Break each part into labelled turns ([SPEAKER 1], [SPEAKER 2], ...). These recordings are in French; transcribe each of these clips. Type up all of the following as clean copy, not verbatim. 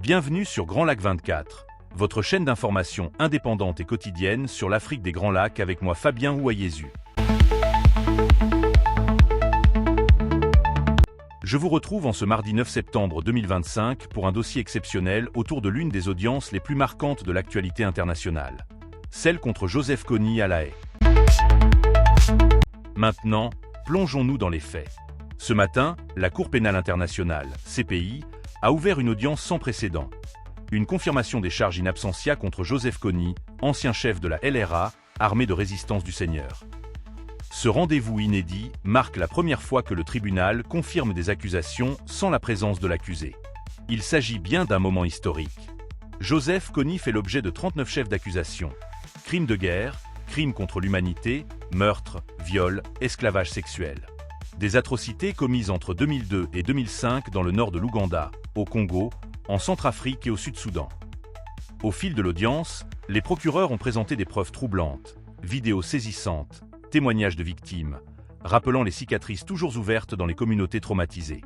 [SPEAKER 1] Bienvenue sur Grand Lac 24, votre chaîne d'information indépendante et quotidienne sur l'Afrique des Grands Lacs avec moi Fabien Ouayezu. Je vous retrouve en ce mardi 9 septembre 2025 pour un dossier exceptionnel autour de l'une des audiences les plus marquantes de l'actualité internationale, celle contre Joseph Kony à La Haye. Maintenant, plongeons-nous dans les faits. Ce matin, la Cour pénale internationale, CPI, a ouvert une audience sans précédent. Une confirmation des charges in absentia contre Joseph Kony, ancien chef de la LRA, armée de résistance du Seigneur. Ce rendez-vous inédit marque la première fois que le tribunal confirme des accusations sans la présence de l'accusé. Il s'agit bien d'un moment historique. Joseph Kony fait l'objet de 39 chefs d'accusation. Crimes de guerre, crimes contre l'humanité, meurtre, viol, esclavage sexuel. Des atrocités commises entre 2002 et 2005 dans le nord de l'Ouganda, au Congo, en Centrafrique et au Sud-Soudan. Au fil de l'audience, les procureurs ont présenté des preuves troublantes, vidéos saisissantes, témoignages de victimes, rappelant les cicatrices toujours ouvertes dans les communautés traumatisées.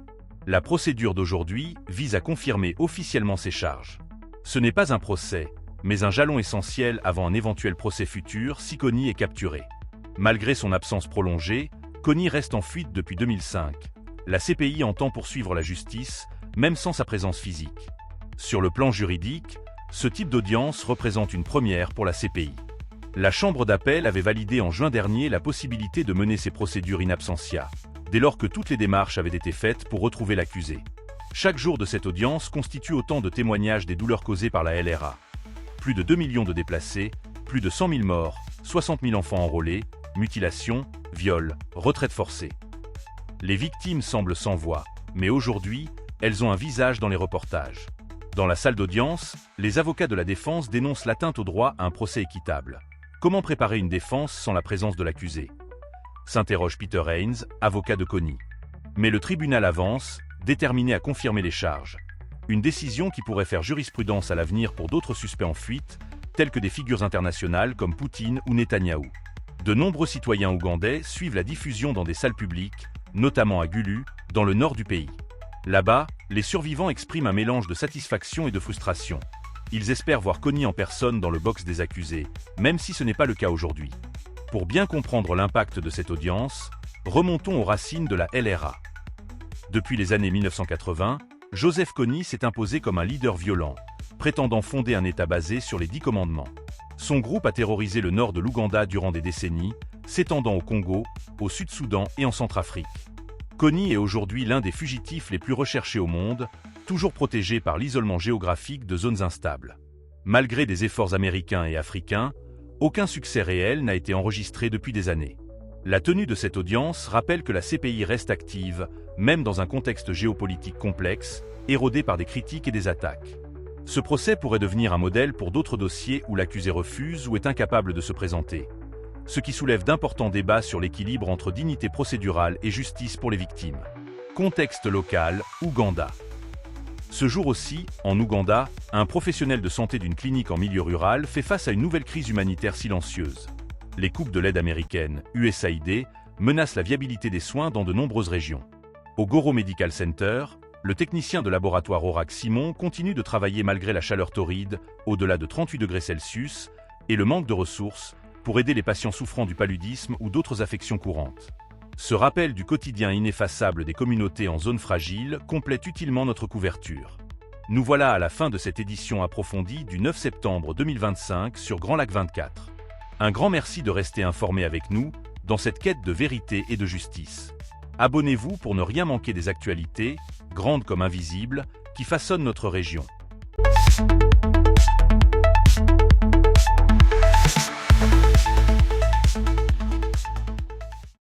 [SPEAKER 1] La procédure d'aujourd'hui vise à confirmer officiellement ces charges. Ce n'est pas un procès, mais un jalon essentiel avant un éventuel procès futur si Kony est capturé. Malgré son absence prolongée, Kony reste en fuite depuis 2005. La CPI entend poursuivre la justice, même sans sa présence physique. Sur le plan juridique, ce type d'audience représente une première pour la CPI. La Chambre d'appel avait validé en juin dernier la possibilité de mener ces procédures in absentia, dès lors que toutes les démarches avaient été faites pour retrouver l'accusé. Chaque jour de cette audience constitue autant de témoignages des douleurs causées par la LRA. Plus de 2 millions de déplacés, plus de 100 000 morts, 60 000 enfants enrôlés, mutilations, viols, retraites forcées. Les victimes semblent sans voix, mais aujourd'hui, elles ont un visage dans les reportages. Dans la salle d'audience, les avocats de la défense dénoncent l'atteinte au droit à un procès équitable. Comment préparer une défense sans la présence de l'accusé? S'interroge Peter Haynes, avocat de Kony. Mais le tribunal avance, déterminé à confirmer les charges. Une décision qui pourrait faire jurisprudence à l'avenir pour d'autres suspects en fuite, tels que des figures internationales comme Poutine ou Netanyahou. De nombreux citoyens ougandais suivent la diffusion dans des salles publiques, notamment à Gulu, dans le nord du pays. Là-bas, les survivants expriment un mélange de satisfaction et de frustration. Ils espèrent voir Kony en personne dans le box des accusés, même si ce n'est pas le cas aujourd'hui. Pour bien comprendre l'impact de cette audience, remontons aux racines de la LRA. Depuis les années 1980, Joseph Kony s'est imposé comme un leader violent, prétendant fonder un État basé sur les 10 commandements. Son groupe a terrorisé le nord de l'Ouganda durant des décennies, s'étendant au Congo, au Sud-Soudan et en Centrafrique. Kony est aujourd'hui l'un des fugitifs les plus recherchés au monde, toujours protégé par l'isolement géographique de zones instables. Malgré des efforts américains et africains, aucun succès réel n'a été enregistré depuis des années. La tenue de cette audience rappelle que la CPI reste active, même dans un contexte géopolitique complexe, érodé par des critiques et des attaques. Ce procès pourrait devenir un modèle pour d'autres dossiers où l'accusé refuse ou est incapable de se présenter, ce qui soulève d'importants débats sur l'équilibre entre dignité procédurale et justice pour les victimes. Contexte local, Ouganda. Ce jour aussi, en Ouganda, un professionnel de santé d'une clinique en milieu rural fait face à une nouvelle crise humanitaire silencieuse. Les coupes de l'aide américaine, USAID, menacent la viabilité des soins dans de nombreuses régions. Au Goro Medical Center, le technicien de laboratoire Aurak Simon continue de travailler malgré la chaleur torride, au-delà de 38 degrés Celsius, et le manque de ressources, pour aider les patients souffrant du paludisme ou d'autres affections courantes. Ce rappel du quotidien ineffaçable des communautés en zone fragile complète utilement notre couverture. Nous voilà à la fin de cette édition approfondie du 9 septembre 2025 sur Grand Lac 24. Un grand merci de rester informé avec nous dans cette quête de vérité et de justice. Abonnez-vous pour ne rien manquer des actualités, grandes comme invisibles, qui façonnent notre région.